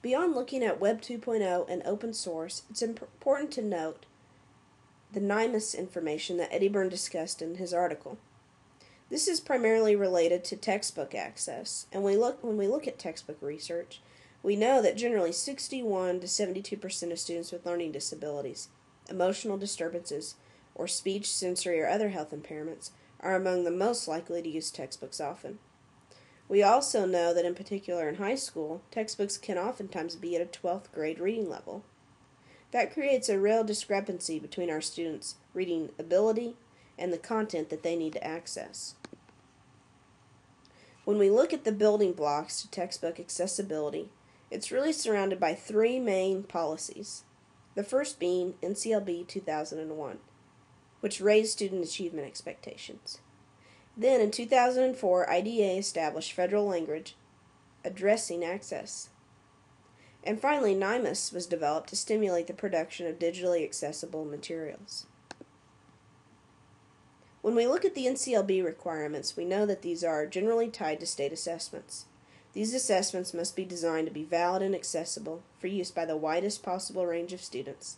Beyond looking at Web 2.0 and open source, it's important to note the NIMAS information that Eddie Byrne discussed in his article. This is primarily related to textbook access, and when we look at textbook research, we know that generally 61 to 72% of students with learning disabilities, emotional disturbances, or speech, sensory, or other health impairments are among the most likely to use textbooks often. We also know that in particular in high school, textbooks can oftentimes be at a 12th grade reading level. That creates a real discrepancy between our students' reading ability and the content that they need to access. When we look at the building blocks to textbook accessibility, it's really surrounded by three main policies. The first being NCLB 2001, which raised student achievement expectations. Then in 2004, IDA established federal language addressing access. And finally, NIMAS was developed to stimulate the production of digitally accessible materials. When we look at the NCLB requirements, we know that these are generally tied to state assessments. These assessments must be designed to be valid and accessible for use by the widest possible range of students,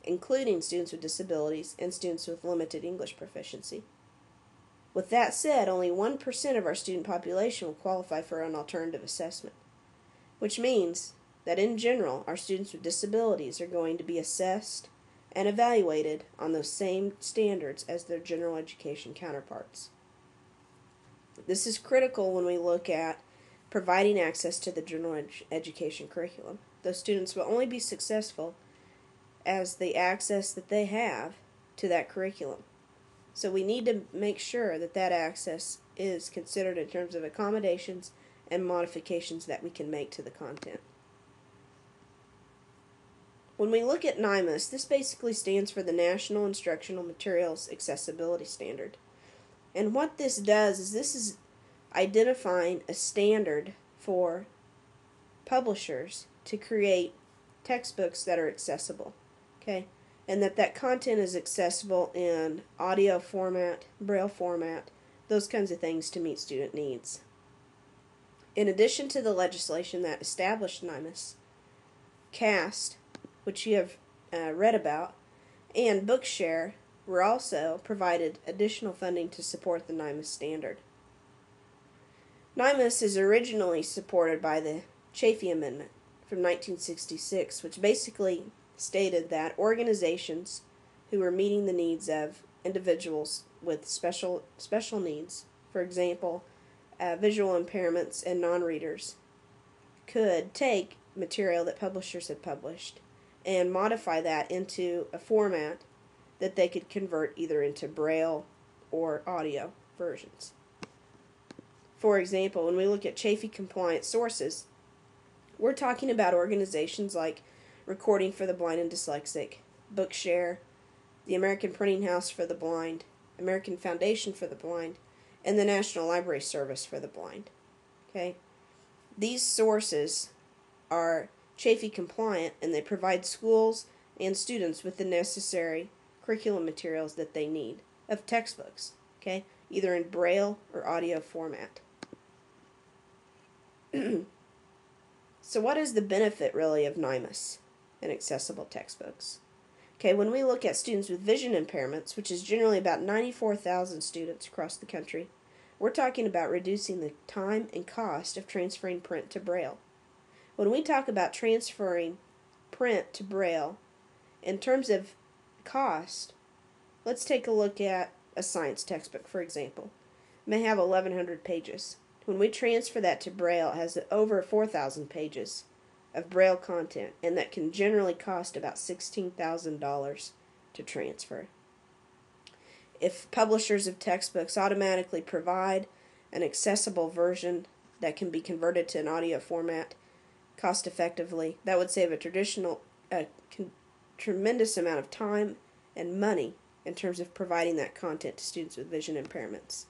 including students with disabilities and students with limited English proficiency. With that said, only 1% of our student population will qualify for an alternative assessment, which means that in general, our students with disabilities are going to be assessed and evaluated on those same standards as their general education counterparts. This is critical when we look at providing access to the general education curriculum. Those students will only be successful as the access that they have to that curriculum. So we need to make sure that that access is considered in terms of accommodations and modifications that we can make to the content. When we look at NIMAS, this basically stands for the National Instructional Materials Accessibility Standard. And what this does is this is identifying a standard for publishers to create textbooks that are accessible, okay? And that content is accessible in audio format, braille format, those kinds of things to meet student needs. In addition to the legislation that established NIMAS, CAST, which you have read about, and Bookshare were also provided additional funding to support the NIMAS standard. NIMAS is originally supported by the Chafee Amendment from 1966, which basically stated that organizations who were meeting the needs of individuals with special needs, for example, visual impairments and non-readers, could take material that publishers had published and modify that into a format that they could convert either into braille or audio versions. For example, when we look at Chafee compliant sources, we're talking about organizations like Recording for the Blind and Dyslexic, Bookshare, the American Printing House for the Blind, American Foundation for the Blind, and the National Library Service for the Blind. Okay? These sources are Chafee compliant, and they provide schools and students with the necessary curriculum materials that they need of textbooks, okay, either in braille or audio format. So what is the benefit really of NIMAS and accessible textbooks? Okay, when we look at students with vision impairments, which is generally about 94,000 students across the country, we're talking about reducing the time and cost of transferring print to braille. When we talk about transferring print to braille, in terms of cost, let's take a look at a science textbook, for example. It may have 1,100 pages. When we transfer that to braille, it has over 4,000 pages of braille content, and that can generally cost about $16,000 to transfer. If publishers of textbooks automatically provide an accessible version that can be converted to an audio format cost effectively, that would save a tremendous amount of time and money in terms of providing that content to students with vision impairments.